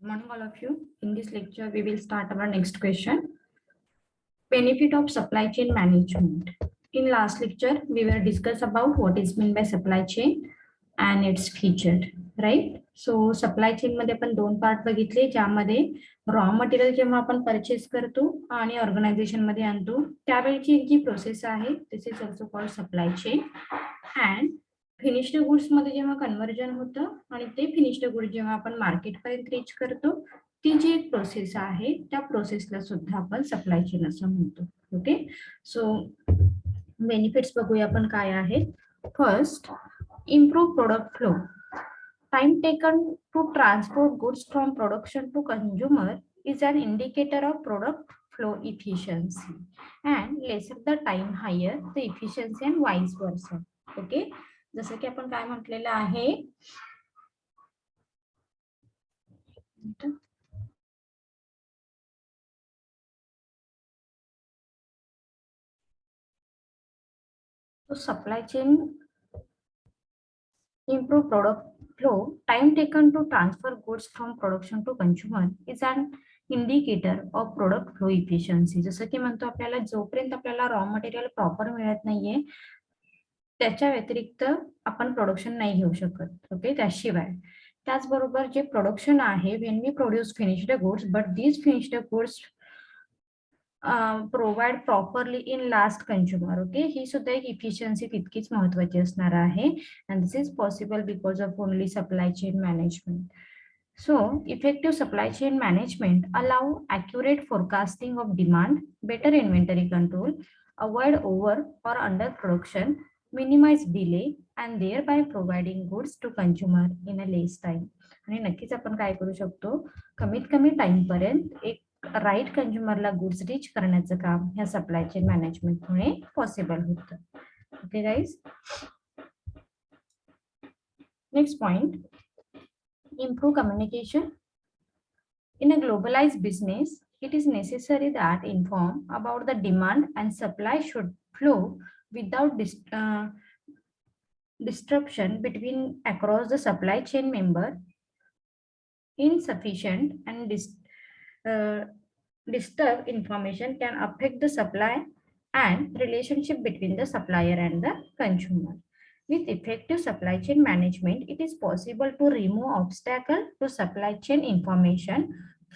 Morning, all of you. In this lecture, we will start our next question. Benefit of supply chain management. In last lecture, we will discuss about what is meant by supply chain and its feature, right? So supply chain मध्ये आपण दोन part बघितले, ज्यामध्ये raw material जेव्हा आपण purchase करतो आणि organisation मध्ये आणतो त्यावेळची जी प्रोसेस आहे this is also called supply chain. And finished goods मध्ये जेव्हा कन्व्हर्जन होतं आणि ते फिनिश्ड गुड जेव्हा आपण मार्केट पर्यंत रीच करतो ती जी एक प्रोसेस आहे त्या प्रोसेसला सुद्धा आपण सप्लाय चेन असं म्हणतो. ओके, सो बेनिफिट्स बघूया आपण काय आहेत. First, improve product flow. Time taken to transport goods from production to consumer is an indicator of product flow efficiency, and lesser the time, higher the efficiency, and vice versa. Okay, जसं की आपण काय म्हटलेलं आहे, तो supply chain improve product flow. Time taken to transfer goods from production to consumer is an indicator of product flow efficiency. जसं की म्हणतो आपल्याला जोपर्यंत आपल्याला रॉ मटेरियल प्रॉपर मिळत नाहीये त्याच्या व्यतिरिक्त आपण प्रोडक्शन नाही घेऊ शकत. ओके, त्याशिवाय त्याचबरोबर जे प्रोडक्शन आहे, when we produce finished goods but these finished goods provide properly in last consumer. Okay, ही सुद्धा एक इफिशियन्सी तितकीच महत्वाची असणार आहे. And this is possible because of only supply chain management. So, effective supply chain management allow accurate forecasting of demand, better inventory control, avoid over or under production, minimize delay, and thereby providing goods to consumer in a less time. आणि नक्कीच आपण काय करू शकतो, कमीत कमी time पर्यंत एक राईट कंझ्युमरला गुड्स रीच करण्याचं काम ह्या सप्लाय चेन मॅनेजमेंटमुळे पॉसिबल होतं. Okay guys, next point, improve communication. In a globalized business, it is necessary that inform about the demand and supply should flow without disruption between across the supply chain member. Insufficient and disturbed information can affect the supply and relationship between the supplier and the consumer. With effective supply chain management, it is possible to remove obstacles to supply chain information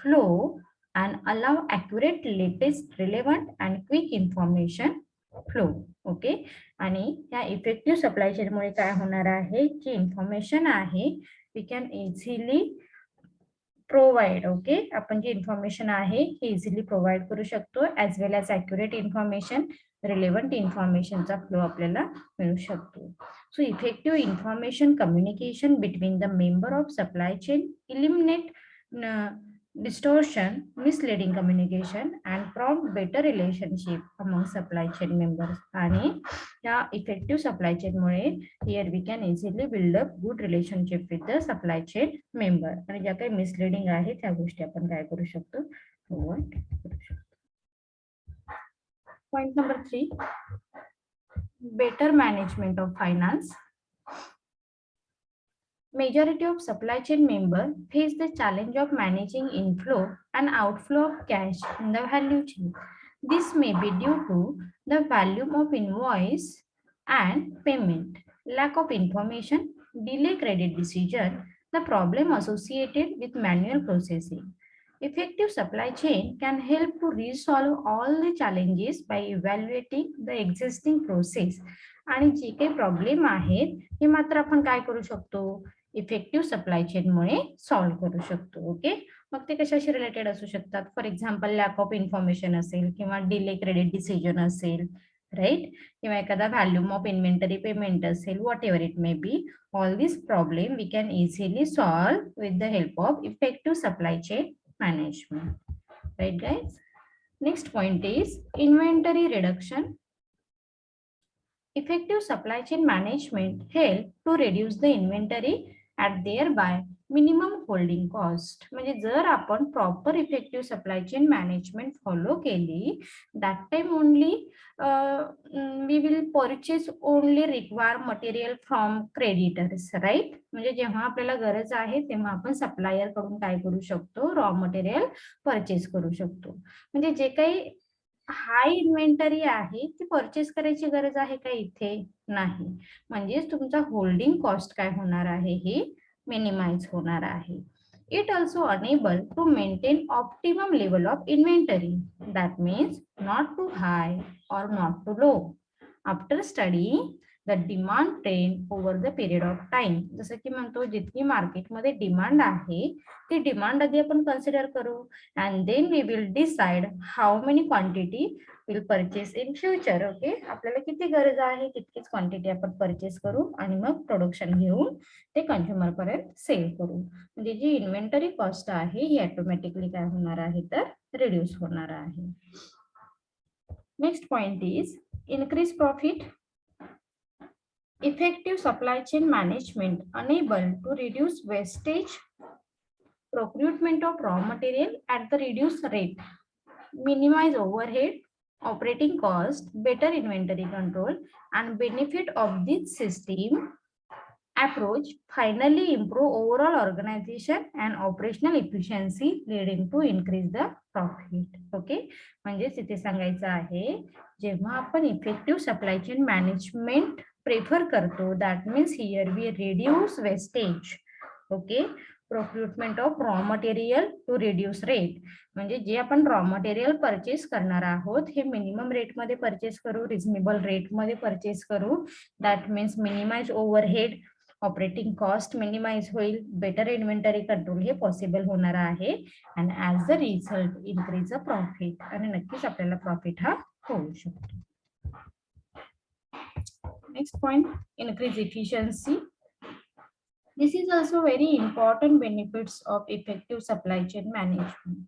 flow and allow accurate, latest, relevant, and quick information flow. Okay, आणि या effective supply chain मुळे काय होणार आहे, जी information आहे we can easily provide. Okay, आपण जी इन्फॉर्मेशन आहे ही इझिली प्रोव्हाइड करू शकतो, as well as accurate information, relevant इन्फॉर्मेशनचा फ्लो आपल्याला मिळू शकतो. So effective information communication between the member of supply chain eliminate distortion, misleading communication, and prompt better relationship among supply chain members. आणि या effective supply chain Mule here we can easily build up good relationship with the supply chain member. आणि ज्या काही misleading आहे त्या गोष्टी आपण काय करू शकतो, avoid करू शकतो. Point number 3, better management of finance. Majority of supply chain members face the challenge of managing inflow and outflow of cash in the value chain. This may be due to the volume of invoice and payment, lack of information, delay credit decision, the problem associated with manual processing. Effective supply chain can help to resolve all the challenges by evaluating the existing process. आणि जे काही problem आहेत हे मात्र आपण काय करू शकतो, effective supply chain मुळे solve करू शकतो. ओके, मग ते कशाशी रिलेटेड असू शकतात, for example lack of information असेल किंवा डिले क्रेडिट डिसिजन असेल, राईट, किंवा एखादा व्हॅल्यूम ऑफ इन्व्हेंटरी पेमेंट असेल, whatever it may be. All this problem we can easily solve with the help of effective supply chain management. Right guys, next point is inventory reduction. Effective supply chain management help to reduce the inventory at thereby minimum holding cost. म्हणजे जर आपण proper effective supply chain management follow केली, that time only we will purchase only require material from creditors, right? म्हणजे जेव्हा आपल्याला गरज आहे तेव्हा आपण सप्लायर कडून काय करू शकतो, रॉ मटेरियल परचेस करू शकतो. म्हणजे जे काही हाय इन्व्हेंटरी आहे ती परचेस करायची गरज आहे का इथे? नाही. म्हणजेच तुमचा होल्डिंग कॉस्ट काय होणार आहे, हे मिनिमाइज होणार आहे. It also unable to maintain optimum level of inventory. That means not too high or not too low. After studying the demand trend over the period of time, जसं की म्हणतो जितकी मार्केटमध्ये डिमांड आहे ती डिमांड आधी आपण कन्सिडर करू, and then we will decide how many quantity will purchase in future. Okay, आपल्याला किती गरज आहे तितकीच क्वांटिटी आपण परचेस करू आणि मग प्रोडक्शन घेऊन ते कंझ्युमर पर्यंत सेल करू. म्हणजे जी इन्व्हेंटरी कॉस्ट आहे ही ऑटोमॅटिकली काय होणार आहे तर रिड्यूस होणार आहे. Next point is increase profit. Effective supply chain management enable to reduce wastage, procurement of raw material at the reduced rate, minimize overhead, operating cost, better inventory control, and benefit of this system approach finally improve overall organization and operational efficiency leading to increase the profit. Okay, म्हणजे इथे सांगायचं आहे जेव्हा आपण effective supply chain management prefer करतो, that means here we reduce wastage. Okay, procurement of raw material to reduce rate. म्हणजे जे आपण रॉ मटेरियल परचेस करणार आहोत हे मिनिमम रेटमध्ये परचेस करू, रिझनेबल रेटमध्ये परचेस करू. That means minimize overhead, operating cost minimize होईल, बेटर इन्व्हेंटरी कंट्रोल हे पॉसिबल होणार आहे, and as the result increase the profit. आणि नक्कीच आपल्याला प्रॉफिट हा होऊ शकतो. Next point, increase efficiency. This is also very important benefits of effective supply chain management.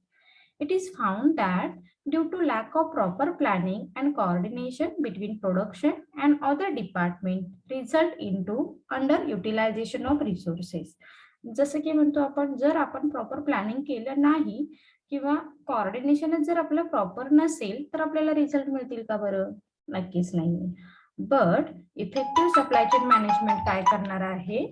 It is found that due to lack of proper planning and coordination between production and other departments result into underutilization of resources. जसं की म्हणतो आपण जर आपण proper planning केलं नाही किंवा कोऑर्डिनेशनच जर आपलं प्रॉपर नसेल तर आपल्याला रिझल्ट मिळतील का बरं? नक्कीच नाही. But effective supply chain management काय करणार आहे,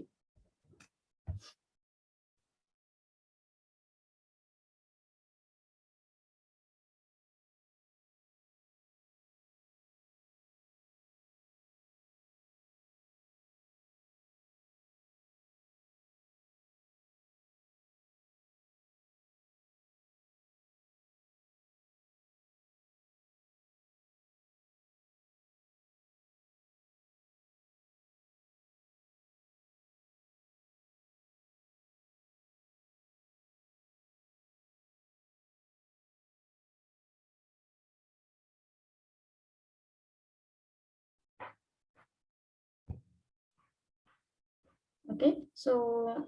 okay, so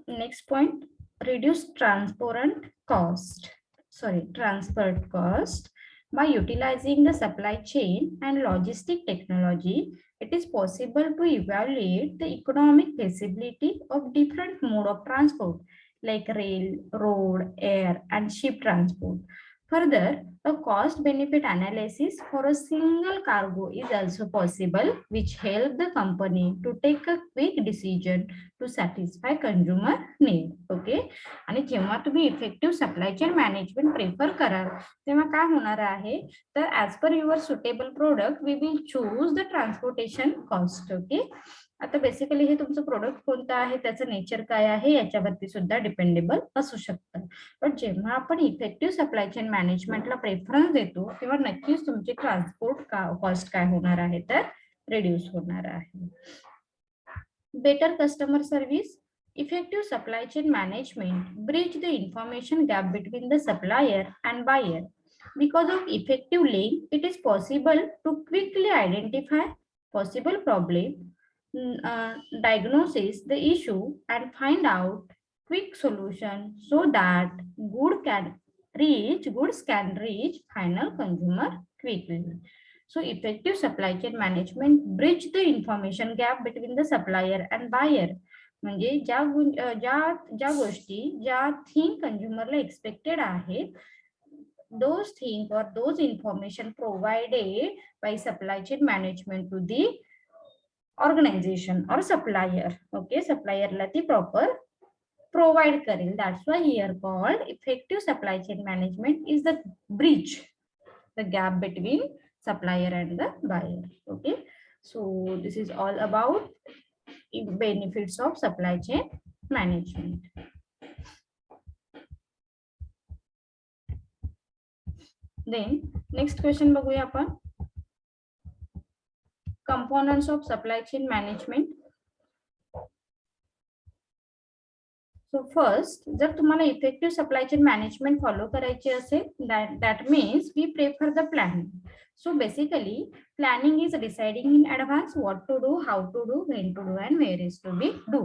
next point, reduce transport cost by utilizing the supply chain and logistic technology. It is possible to evaluate the economic feasibility of different mode of transport like rail, road, air, and ship transport. Further, a cost benefit analysis for a single cargo is also possible, which help the company to take a quick decision to satisfy consumer need. Okay, आणि जेव्हा तुम्ही effective supply chain management prefer कराल तेव्हा काय होणार आहे तर as per your suitable product we will choose the transportation cost. Okay, आता बेसिकली हे तुमचं प्रोडक्ट कोणतं आहे त्याचं नेचर काय आहे याच्यावरती सुद्धा डिपेंडेबल असू शकतं. पण जेव्हा आपण इफेक्टिव्ह सप्लाय चेन मॅनेजमेंटला प्रेफरन्स देतो तेव्हा नक्कीच तुमची ट्रान्सपोर्ट कॉस्ट काय होणार आहे तर रिड्यूस होणार आहे. Better customer service. Effective supply chain management bridge the information gap between the supplier and buyer. Because of effective link, it is possible to quickly identify possible problem, diagnose the issue, and find out quick solution so that goods can reach final consumer quickly. So effective supply chain management bridge the information gap between the supplier and buyer. म्हणजे ज्या ज्या गोष्टी ज्या thing कंझ्युमरला expected आहेत, those things or those information provided by supply chain management to the organization or supplier. Okay, supplier ला ती proper provide करेल. That's why here called effective supply chain management is the bridge, the gap between supplier and the buyer. Okay, so this is all about benefits of supply chain management. Then next question बघूया आपण. Components of supply chain management. So first, जर तुम्हाला effective supply chain management follow करायची असेल, that means we prefer the planning. So basically, planning is deciding in advance what to do, how to do, when to do, and where is to be do.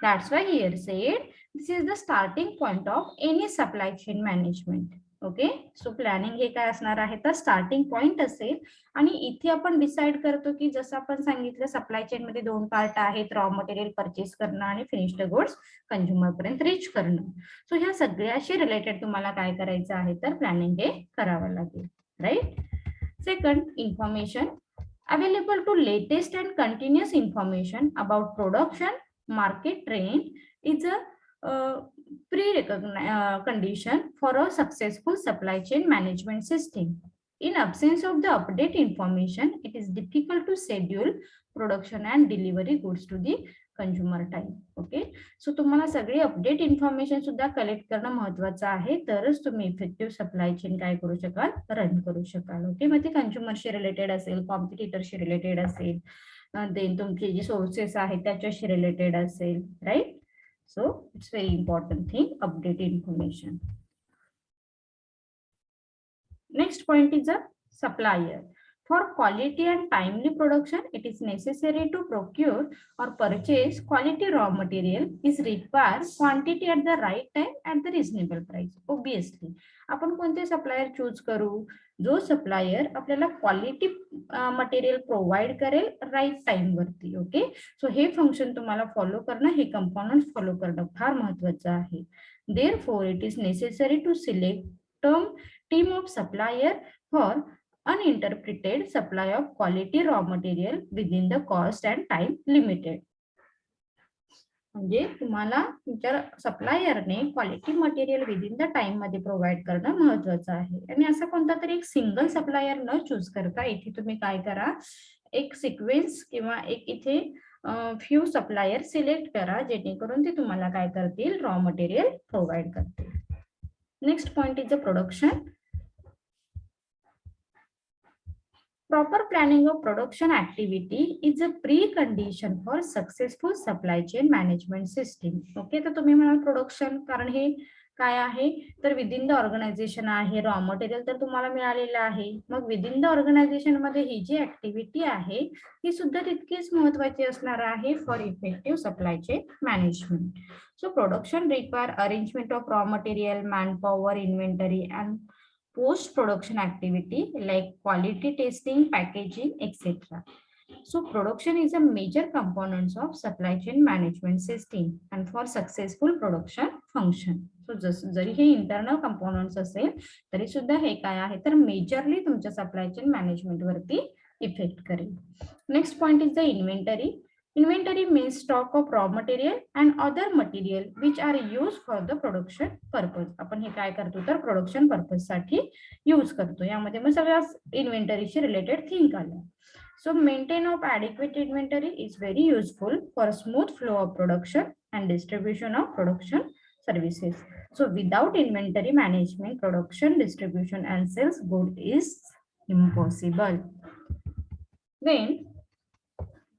That's why here said this is the starting point of any supply chain management. Okay, so planning हे काय असणार आहे तर starting point असेल आणि इथे आपण decide करतो की जसं आपण सांगितलं सप्लाय चेन मध्ये दोन पार्ट आहेत, रॉ मटेरियल परचेस करणं आणि फिनिश्ड गुड्स कंझ्युमर पर्यंत रीच करणं. सो ह्या सगळ्याशी रिलेटेड तुम्हाला काय करायचं आहे तर प्लॅनिंग हे करावं लागेल, right. Second, information available to latest and continuous information about production market trend is a condition for a successful supply chain management system. In absence of the update information, it is difficult to schedule production and delivery goods to the consumer time. Okay, so तुम्हाला सगळी update information सुद्धा collect करणं महत्वाचं आहे, तरच तुम्ही effective supply chain काय करू शकाल, रन करू शकाल. ओके, मग ते कंझ्युमरशी रिलेटेड असेल, कॉम्पिटिटरशी रिलेटेड असेल, देन तुमचे जे सोर्सेस आहेत त्याच्याशी रिलेटेड असेल, right. So it's very important thing, update information. Next point is a supplier. For quality and timely production, it is necessary to procure or purchase quality raw material is required quantity at the right time at the reasonable price. Obviously, आपण कोणते supplier choose करू, जो supplier आपल्याला quality material provide करेल right time वरती. Okay, सो हे function तुम्हाला follow करणं, हे component follow करणं फार महत्वाचं आहे. Therefore, it is necessary to select team of supplier for uninterrupted supply of quality raw material within the cost and time limited. म्हणजे तुम्हाला तुमच्या सप्लायरने quality material within the time मध्ये प्रोव्हाइड करणं महत्वाचं आहे. आणि असं कोणता तरी एक सिंगल सप्लायर न चूज करता इथे तुम्ही काय करा, एक सिक्वेन्स किंवा एक इथे फ्यू सप्लायर सिलेक्ट करा, जेणेकरून ते तुम्हाला काय करतील, रॉ मटेरियल प्रोव्हाइड करतील. Next point is the production. Proper planning of production activity is a precondition for successful supply chain management system. Okay, तर तुम्ही म्हणाल प्रोडक्शन, कारण हे काय आहे तर विदिन द ऑर्गनायझेशन आहे, रॉ मटेरियल तर तुम्हाला मिळालेलं आहे. मग विदिन द ऑर्गनायझेशन मध्ये ही जी ऍक्टिव्हिटी आहे ही सुद्धा तितकीच महत्वाची असणार आहे for effective supply chain management. So production require arrangement of raw material, man power, inventory and post-production activity like quality testing, packaging, etc. So production is a major component of supply chain management system and for successful production function. So zari hey internal components असेल तरी सुद्धा हे काय आहे तर majorly तुमच्या supply chain management वरती effect करेल. Next point is the inventory. Inventory means stock of raw material and other material which are used for the production purpose. आपण हे काय करतो तर प्रोडक्शन पर्पज साठी यूज करतो. यामध्ये मग सगळ्या इन्व्हेंटरीशी रिलेटेड थिंक आलं. So maintain of adequate inventory is very useful for smooth flow of production and distribution of production services. So without inventory management, production, distribution and sales good is impossible. Then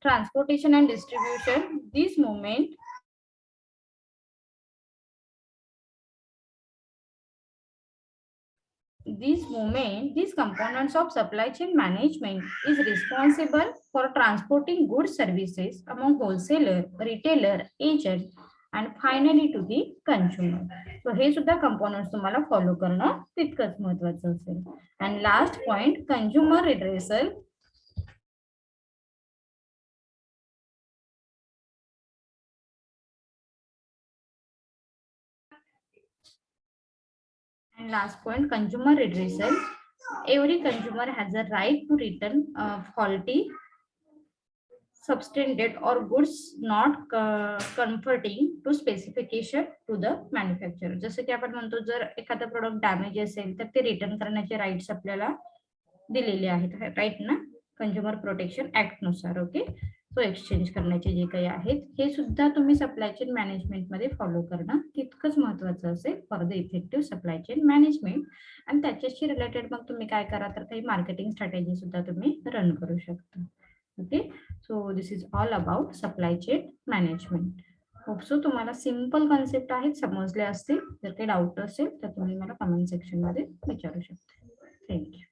transportation and distribution, these components of supply chain management is responsible for transporting goods services among wholesaler, retailer, agent and finally to the consumer. So हे सुद्धा components तुम्हाला follow करणं तितकंच महत्वाचं असेल. And last point, consumer redressal. And last point, consumer redressal. Every consumer has a right to return faulty, substandard or goods not comforting to specification to the manufacturer. जसं की आपण म्हणतो जर एखादा प्रोडक्ट डॅमेज असेल तर ते रिटर्न करण्याचे राईट्स आपल्याला दिलेले आहेत, राईट ना, कंझ्युमर प्रोटेक्शन ऍक्ट नुसार. ओके, सो एक्सचेंज करण्याचे जे काही आहेत हे सुद्धा तुम्ही सप्लाय चेन मॅनेजमेंट मध्ये फॉलो करणं तितकंच महत्वाचं असेल for the effective supply chain management. आणि त्याच्याशी रिलेटेड मग तुम्ही काय करा तर काही मार्केटिंग स्ट्रॅटेजी सुद्धा तुम्ही रन करू शकता. Okay, so this is all about supply chain management. Hope so तुम्हाला सिंपल कॉन्सेप्ट आहेत, समजले असतील. जर काही डाऊट असेल तर तुम्ही मला कमेंट सेक्शन मध्ये विचारू शकता. थँक्यू.